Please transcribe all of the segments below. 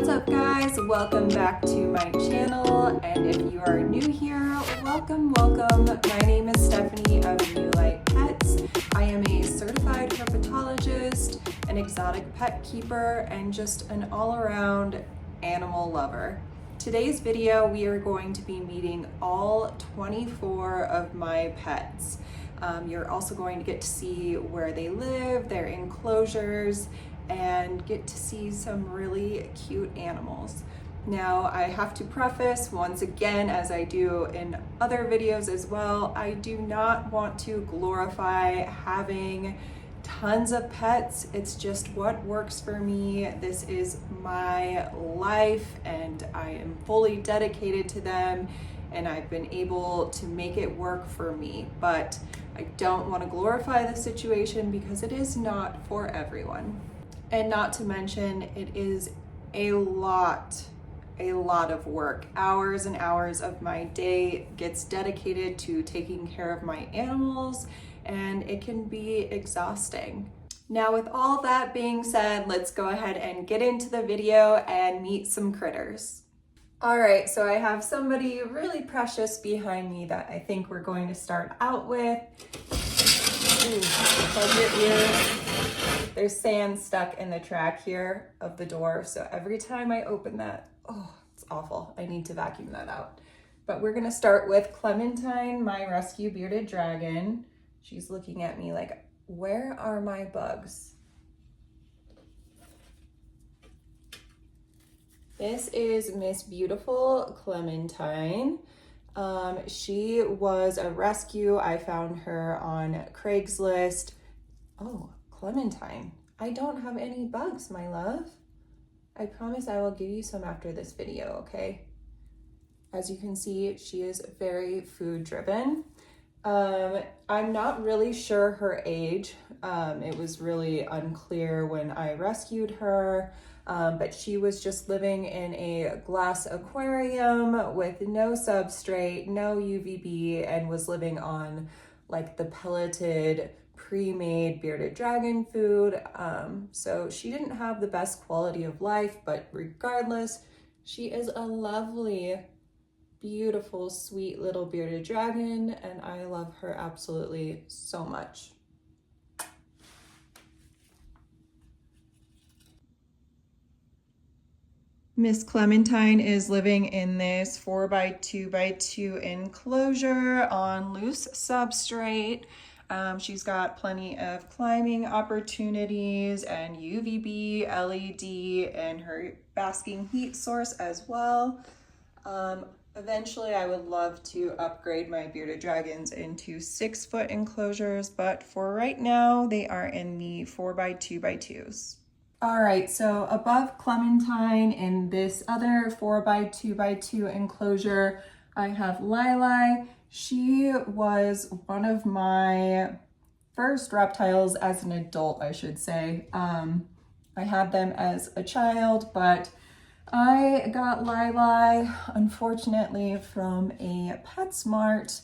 What's up guys? Welcome back to my channel, and if you are new here, welcome. My name is Stephanie of Newlightpets. I am a certified herpetologist, an exotic pet keeper, and just an all-around animal lover. Today's video, we are going to be meeting all 24 of my pets. You're also going to get to see where they live, their enclosures, and get to see some really cute animals. Now, I have to preface once again, as I do in other videos as well, I do not want to glorify having tons of pets. It's just what works for me. This is my life and I am fully dedicated to them, and I've been able to make it work for me. But I don't want to glorify the situation because it is not for everyone. And not to mention, it is a lot of work. Hours and hours of my day gets dedicated to taking care of my animals, and it can be exhausting. Now, with all that being said, let's go ahead and get into the video and meet some critters. All right, so I have somebody really precious behind me that I think we're going to start out with. Ooh, plug your ears. There's sand stuck in the track here of the door, so every time I open that, oh, it's awful. I need to vacuum that out. But we're gonna start with Clementine, my rescue bearded dragon. She's looking at me like, where are my bugs? This is Miss Beautiful Clementine. She was a rescue. I found her on Craigslist. Oh, Clementine, I don't have any bugs, my love. I promise I will give you some after this video, okay? As you can see, she is very food driven. I'm not really sure her age. It was really unclear when I rescued her, but she was just living in a glass aquarium with no substrate, no UVB, and was living on like the pelleted pre-made bearded dragon food. So she didn't have the best quality of life, but regardless, she is a lovely, beautiful, sweet little bearded dragon, and I love her absolutely so much. Miss Clementine is living in this 4x2x2 enclosure on loose substrate. She's got plenty of climbing opportunities and UVB, LED, and her basking heat source as well. Eventually, I would love to upgrade my bearded dragons into 6-foot enclosures, but for right now, they are in the 4x2x2s. All right, so above Clementine in this other 4x2x2 enclosure, I have Lili. She was one of my first reptiles as an adult, I should say. I had them as a child, but I got Lili, unfortunately, from a PetSmart.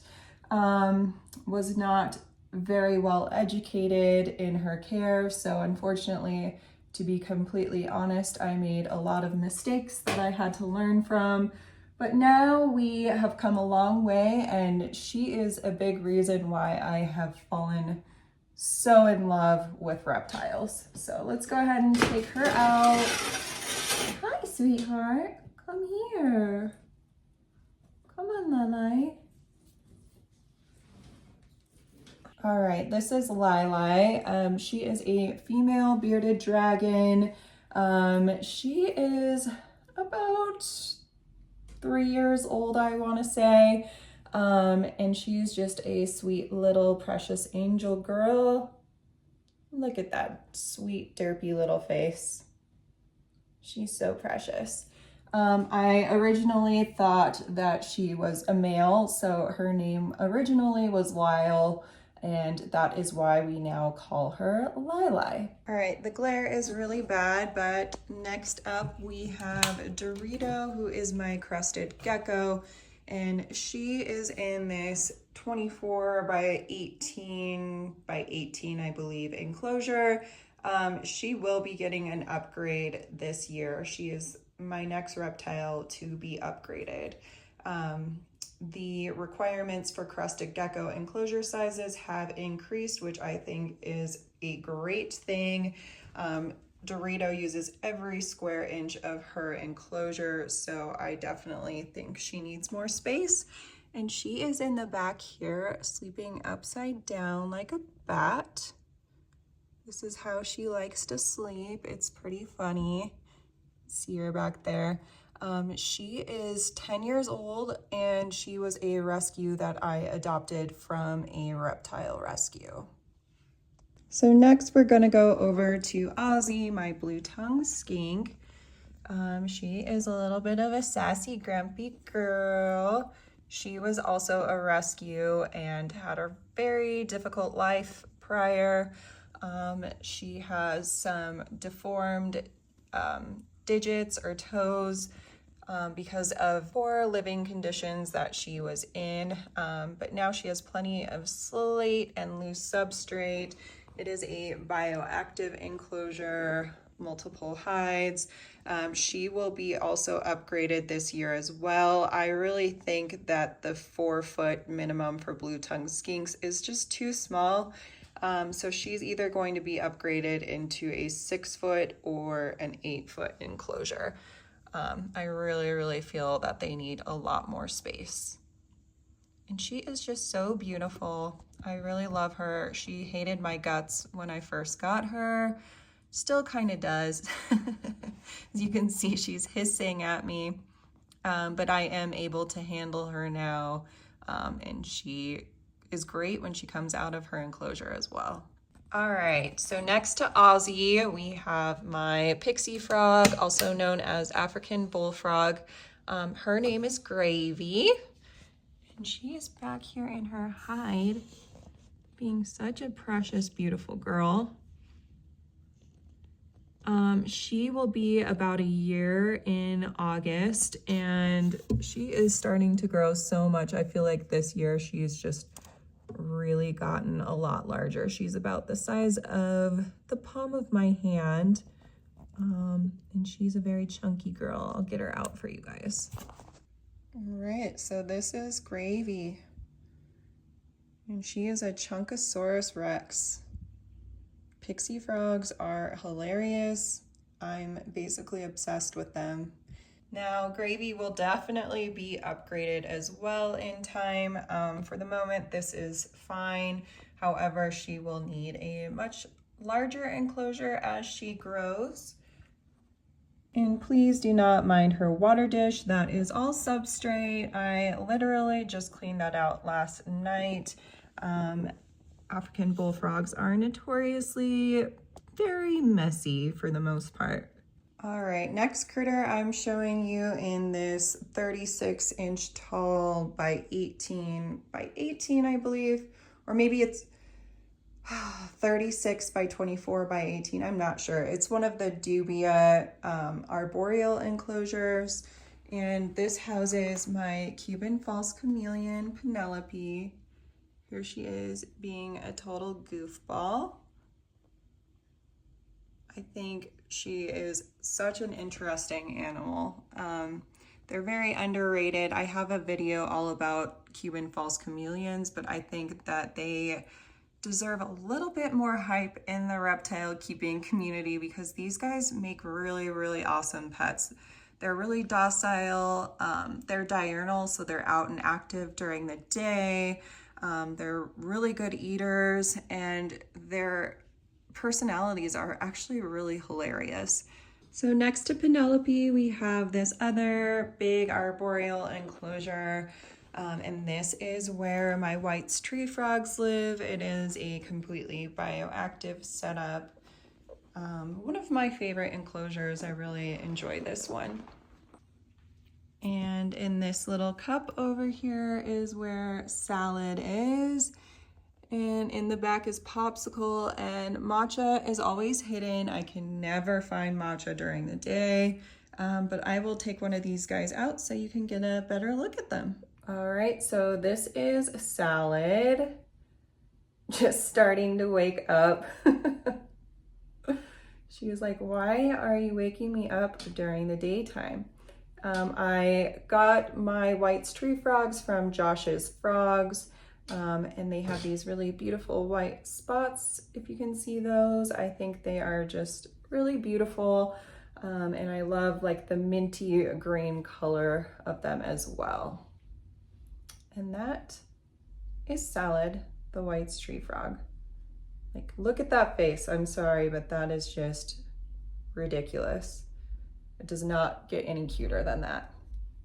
Was not very well educated in her care, so unfortunately, to be completely honest, I made a lot of mistakes that I had to learn from. But now we have come a long way, and she is a big reason why I have fallen so in love with reptiles. So let's go ahead and take her out. Hi, sweetheart. Come here. Come on, Lili. All right, this is Lili. She is a female bearded dragon. She is about 3 years old, I want to say. And she's just a sweet little precious angel girl. Look at that sweet derpy little face. She's so precious. I originally thought that she was a male, so her name originally was Lyle, and that is why we now call her Lili. All right, the glare is really bad, but next up we have Dorito, who is my crested gecko, and she is in this 24x18 by 18, I believe, enclosure. She will be getting an upgrade this year. She is my next reptile to be upgraded. The requirements for crested gecko enclosure sizes have increased, which I think is a great thing. Dorito uses every square inch of her enclosure, so I definitely think she needs more space. And she is in the back here, sleeping upside down like a bat. This is how she likes to sleep. It's pretty funny. See her back there. She is 10 years old, and she was a rescue that I adopted from a reptile rescue. So next we're gonna go over to Aussie, my blue-tongued skink. She is a little bit of a sassy, grumpy girl. She was also a rescue and had a very difficult life prior. She has some deformed digits or toes because of poor living conditions that she was in, but now she has plenty of slate and loose substrate. It is a bioactive enclosure, multiple hides. She will be also upgraded this year as well. I really think that the 4-foot minimum for blue-tongued skinks is just too small. So she's either going to be upgraded into a 6-foot or an 8-foot enclosure. I really feel that they need a lot more space. And she is just so beautiful. I really love her. She hated my guts when I first got her. Still kind of does. As you can see, she's hissing at me. But I am able to handle her now. And she is great when she comes out of her enclosure as well. All right, so next to Aussie, we have my pixie frog, also known as African bullfrog. Her name is Gravy, and she is back here in her hide, being such a precious, beautiful girl. She will be about a year in August, and she is starting to grow so much. I feel like this year she's just really gotten a lot larger. She's about the size of the palm of my hand, and she's a very chunky girl. I'll get her out for you guys. All right, so this is Gravy, and she is a Chunkosaurus Rex. Pixie frogs are hilarious. I'm basically obsessed with them. Now, Gravy will definitely be upgraded as well in time. For the moment, this is fine. However, she will need a much larger enclosure as she grows. And please do not mind her water dish. That is all substrate. I literally just cleaned that out last night. African bullfrogs are notoriously very messy for the most part. All right, next critter I'm showing you in this 36-inch tall by 18 by 18, I believe, or maybe it's 36 by 24 by 18. I'm not sure. It's one of the dubia arboreal enclosures, and this houses my Cuban false chameleon, Penelope. Here she is being a total goofball. I think she is such an interesting animal. They're very underrated. I have a video all about Cuban false chameleons, but I think that they deserve a little bit more hype in the reptile keeping community because these guys make really awesome pets. They're really docile. They're diurnal, so they're out and active during the day. They're really good eaters, and their personalities are actually really hilarious. So next to Penelope, we have this other big arboreal enclosure, and this is where my White's tree frogs live. It is a completely bioactive setup. One of my favorite enclosures. I really enjoy this one. And in this little cup over here is where Salad is. And in the back is Popsicle, and Matcha is always hidden. I can never find Matcha during the day, but I will take one of these guys out so you can get a better look at them. All right, so this is Salad, just starting to wake up. She was like, why are you waking me up during the daytime? I got my White's tree frogs from Josh's Frogs, and they have these really beautiful white spots, if you can see those. I think they are just really beautiful, and I love like the minty green color of them as well. And that is Salad, the White's tree frog. Like, look at that face. I'm sorry, but that is just ridiculous. It does not get any cuter than that.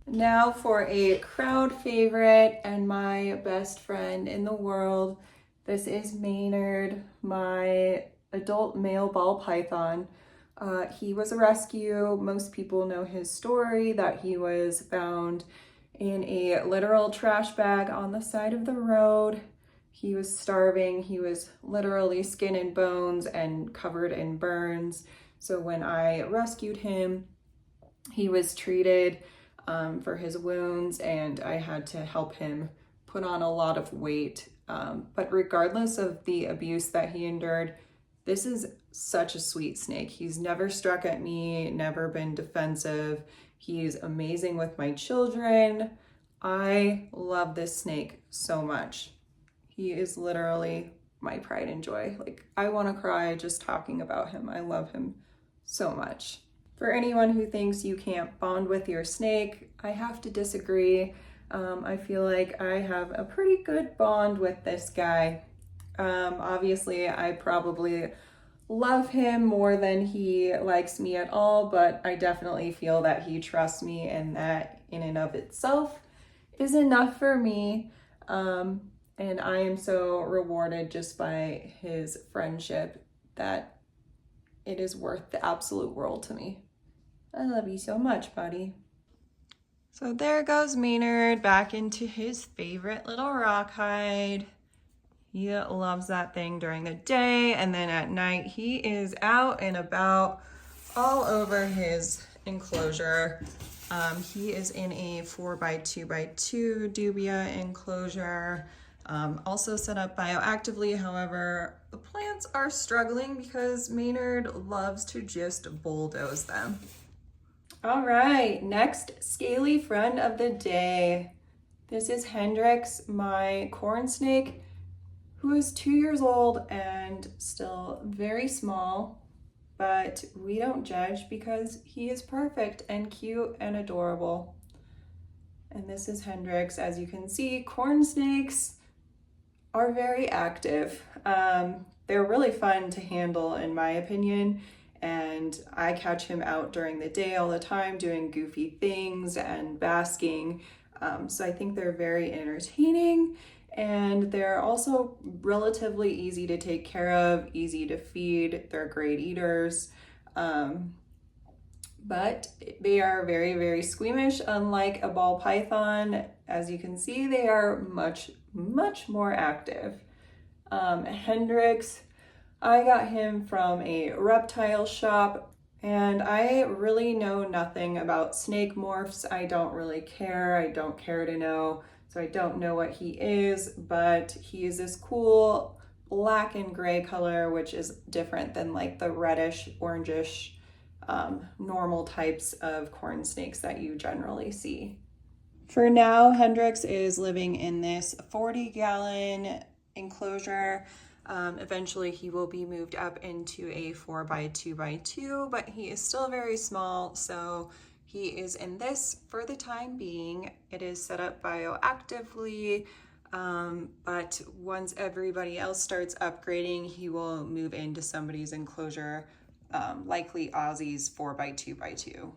Now for a crowd favorite and my best friend in the world. This is Maynard, my adult male ball python. He was a rescue. Most people know his story, that he was found in a literal trash bag on the side of the road. He was starving. He was literally skin and bones and covered in burns. So when I rescued him, he was treated for his wounds, and I had to help him put on a lot of weight. But regardless of the abuse that he endured, this is such a sweet snake. He's never struck at me, never been defensive. He's amazing with my children. I love this snake so much. He is literally my pride and joy. Like, I want to cry just talking about him. I love him so much. For anyone who thinks you can't bond with your snake, I have to disagree. I feel like I have a pretty good bond with this guy. Obviously, I probably love him more than he likes me at all, but I definitely feel that he trusts me, and that in and of itself is enough for me. And I am so rewarded just by his friendship that it is worth the absolute world to me. I love you so much, buddy. So there goes Maynard back into his favorite little rock hide. He loves that thing during the day, and then at night he is out and about all over his enclosure. He is in a 4x2x2 dubia enclosure, also set up bioactively. However, the plants are struggling because Maynard loves to just bulldoze them. All right, next scaly friend of the day. This is Hrix, my corn snake, who is 2 years old and still very small, but we don't judge because he is perfect and cute and adorable. And this is Hrix. As you can see, corn snakes are very active. They're really fun to handle, in my opinion. And I catch him out during the day all the time doing goofy things and basking. So I think they're very entertaining, and they're also relatively easy to take care of, easy to feed. They're great eaters. But they are very, very squeamish, unlike a ball python. As you can see, they are much, much more active. Hrix, I got him from a reptile shop, and I really know nothing about snake morphs. I don't really care. I don't care to know. So I don't know what he is, but he is this cool black and gray color, which is different than like the reddish, orangish, normal types of corn snakes that you generally see. For now, Hrix is living in this 40-gallon enclosure. Eventually he will be moved up into a 4x2x2, but he is still very small, so he is in this for the time being. It is set up bioactively, but once everybody else starts upgrading, he will move into somebody's enclosure, likely Aussie's 4x2x2.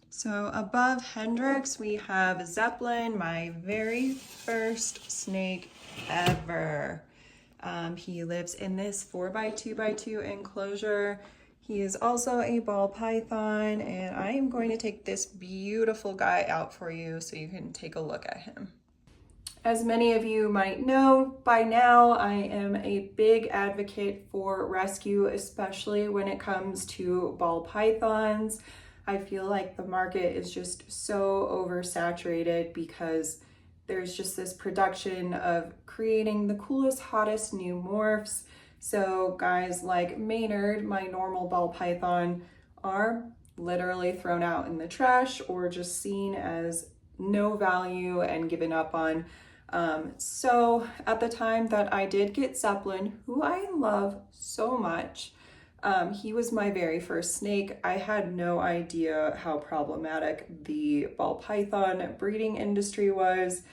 So above Hrix, we have Zeppelin, my very first snake ever. He lives in this 4x2x2 enclosure. He is also a ball python, and I am going to take this beautiful guy out for you so you can take a look at him. As many of you might know by now, I am a big advocate for rescue, especially when it comes to ball pythons. I feel like the market is just so oversaturated because there's just this production of creating the coolest, hottest new morphs. So guys like Maynard, my normal ball python, are literally thrown out in the trash or just seen as no value and given up on. So at the time that I did get Zeppelin, who I love so much, he was my very first snake. I had no idea how problematic the ball python breeding industry was.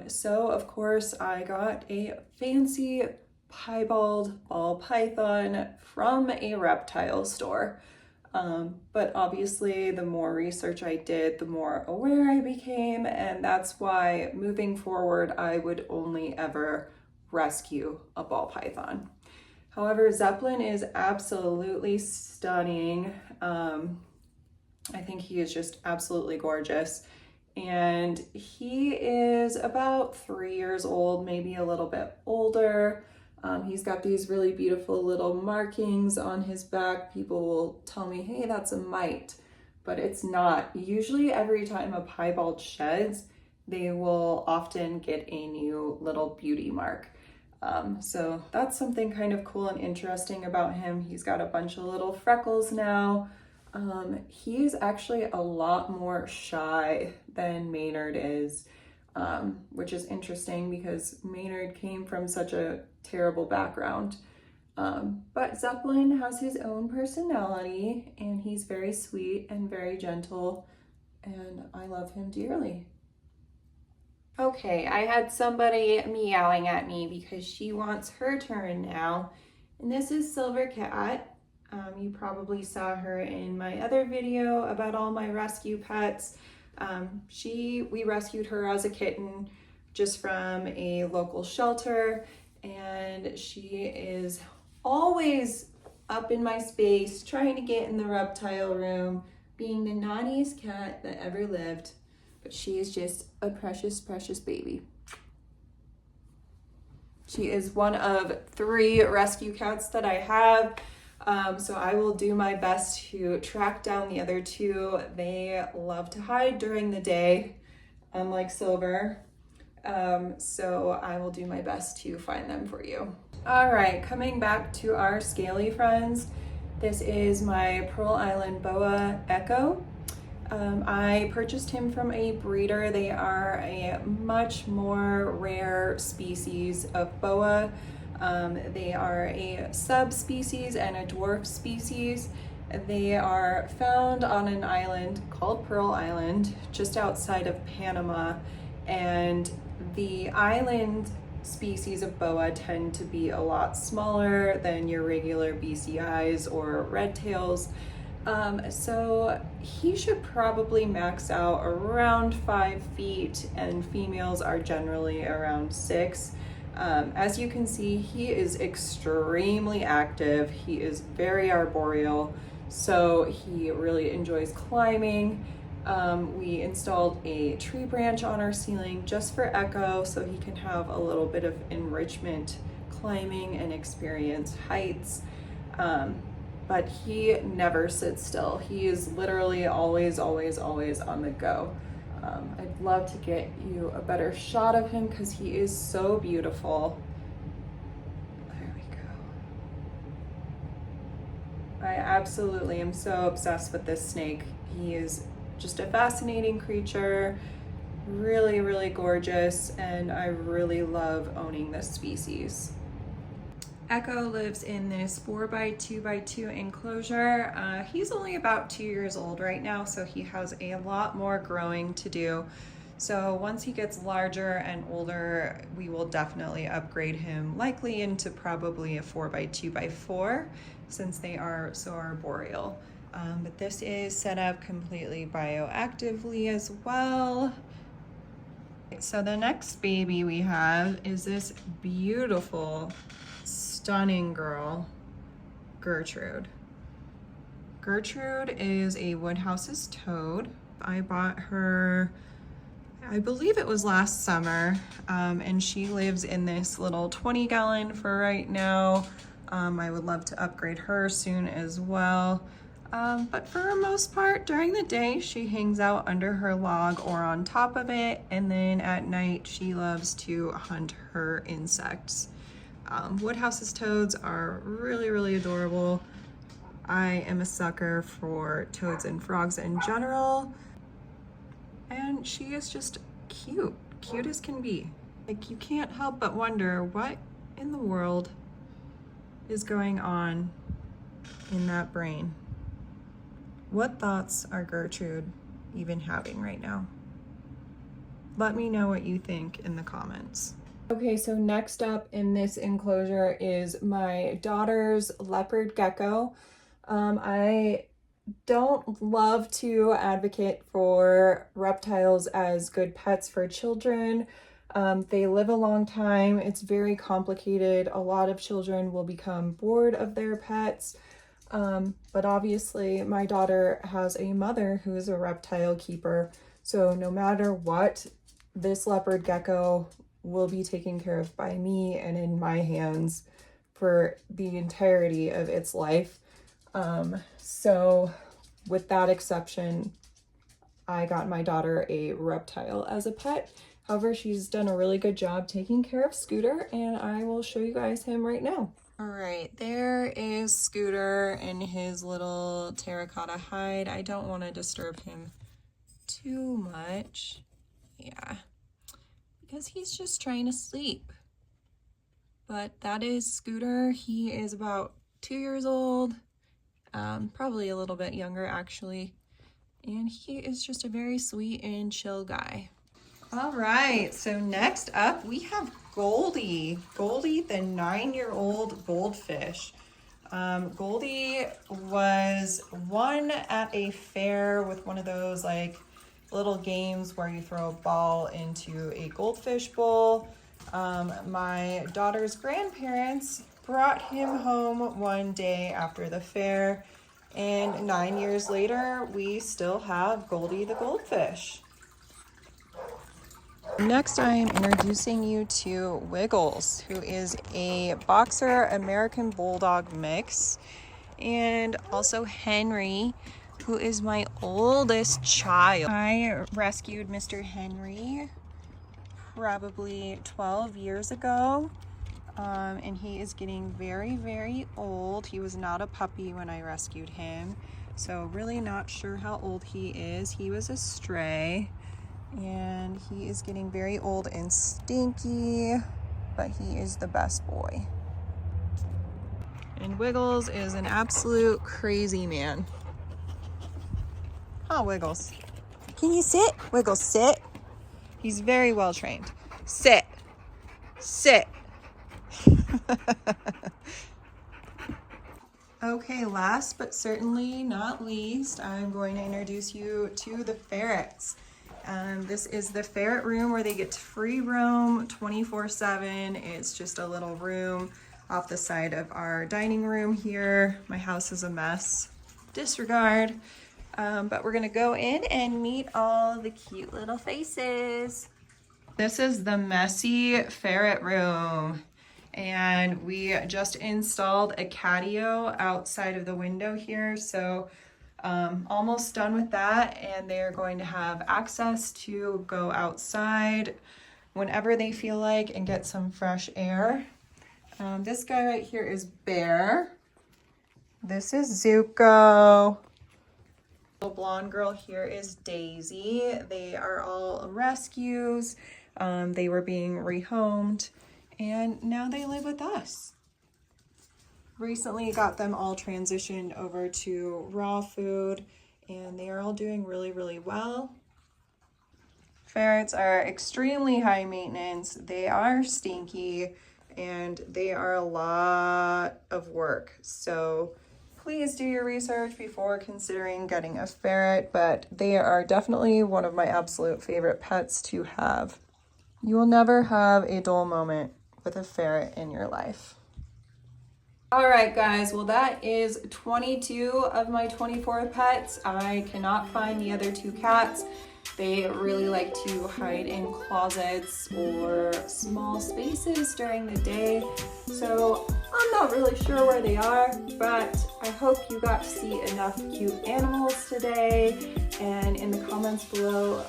So of course I got a fancy piebald ball python from a reptile store. But obviously the more research I did, the more aware I became, and that's why moving forward, I would only ever rescue a ball python. However, Zeppelin is absolutely stunning. I think he is just absolutely gorgeous. And he is about 3 years old, maybe a little bit older. He's got these really beautiful little markings on his back. People will tell me, hey, that's a mite, but it's not. Usually every time a piebald sheds, they will often get a new little beauty mark. So that's something kind of cool and interesting about him. He's got a bunch of little freckles now. He is actually a lot more shy than Maynard is, which is interesting because Maynard came from such a terrible background. But Zeppelin has his own personality, and he's very sweet and very gentle, and I love him dearly. Okay, I had somebody meowing at me because she wants her turn now, and this is Silver Cat. You probably saw her in my other video about all my rescue pets. We rescued her as a kitten just from a local shelter, and she is always up in my space trying to get in the reptile room, being the naughtiest cat that ever lived. But she is just a precious, precious baby. She is one of 3 rescue cats that I have. So I will do my best to track down the other 2. They love to hide during the day, unlike Silver. So I will do my best to find them for you. All right, coming back to our scaly friends. This is my Pearl Island boa echo. I purchased him from a breeder. They are a much more rare species of boa. They are a subspecies and a dwarf species. They are found on an island called Pearl Island, just outside of Panama, and the island species of boa tend to be a lot smaller than your regular BCIs or red tails. So he should probably max out around 5 feet, and females are generally around 6. As you can see, he is extremely active. He is very arboreal, so he really enjoys climbing. We installed a tree branch on our ceiling just for Echo, so he can have a little bit of enrichment climbing and experience heights. But he never sits still. He is literally always, always, always on the go. I'd love to get you a better shot of him because he is so beautiful. There we go. I absolutely am so obsessed with this snake. He is just a fascinating creature, really, really gorgeous, and I really love owning this species. Echo lives in this 4x2x2 enclosure. He's only about 2 years old right now, so he has a lot more growing to do. So once he gets larger and older, we will definitely upgrade him, likely into probably a 4x2x4, since they are so arboreal. But this is set up completely bioactively as well. So the next baby we have is this beautiful, stunning girl, Gertrude. Gertrude is a Woodhouse's toad. I bought her, I believe it was last summer, and she lives in this little 20-gallon for right now. I would love to upgrade her soon as well. But for the most part, during the day, she hangs out under her log or on top of it, and then at night, she loves to hunt her insects. Woodhouse's toads are really, really adorable. I am a sucker for toads and frogs in general. And she is just cute, cute as can be. Like, you can't help but wonder what in the world is going on in that brain. What thoughts are Gertrude even having right now? Let me know what you think in the comments. Okay, so next up in this enclosure is my daughter's leopard gecko. I don't love to advocate for reptiles as good pets for children. They live a long time. It's very complicated. A lot of children will become bored of their pets. But obviously my daughter has a mother who is a reptile keeper. So no matter what, this leopard gecko will be taken care of by me and in my hands for the entirety of its life. So with that exception, I got my daughter a reptile as a pet. However, she's done a really good job taking care of Scooter, and I will show you guys him right now. All right, there is Scooter in his little terracotta hide. I don't want to disturb him too much. Yeah, because he's just trying to sleep. But that is Scooter. He is about 2 years old, probably a little bit younger actually. And he is just a very sweet and chill guy. All right, so next up we have Goldie. Goldie, the 9-year-old goldfish. Goldie was won at a fair with one of those like little games where you throw a ball into a goldfish bowl. My daughter's grandparents brought him home one day after the fair, and 9 years later we still have Goldie the goldfish. Next, I am introducing you to Wiggles, who is a boxer American Bulldog mix, and also Henry, who is my oldest child. I rescued Mr. Henry probably 12 years ago, and he is getting very, very old. He was not a puppy when I rescued him, so really not sure how old he is. He was a stray. And he is getting very old and stinky, but he is the best boy. And Wiggles is an absolute crazy man. Huh, Wiggles? Can you sit? Wiggles, sit. He's very well trained. Sit. Sit. Okay, last but certainly not least, I'm going to introduce you to the ferrets. This is the ferret room where they get to free roam 24/7. It's just a little room off the side of our dining room here. My house is a mess. Disregard. But we're gonna go in and meet all the cute little faces. This is the messy ferret room. And we just installed a catio outside of the window here. So almost done with that, and they're going to have access to go outside whenever they feel like and get some fresh air. This guy right here is Bear. This is Zuko. The little blonde girl here is Daisy. They are all rescues. They were being rehomed, and now they live with us. Recently got them all transitioned over to raw food, and they are all doing really, really well. Ferrets are extremely high maintenance. They are stinky, and they are a lot of work. So please do your research before considering getting a ferret, but they are definitely one of my absolute favorite pets to have. You will never have a dull moment with a ferret in your life. All right, guys, well, that is 22 of my 24 pets. I cannot find the other 2 cats. They really like to hide in closets or small spaces during the day. So I'm not really sure where they are, but I hope you got to see enough cute animals today. And in the comments below,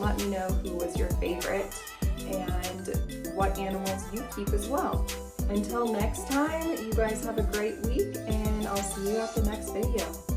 let me know who was your favorite and what animals you keep as well. Until next time, you guys have a great week, and I'll see you at the next video.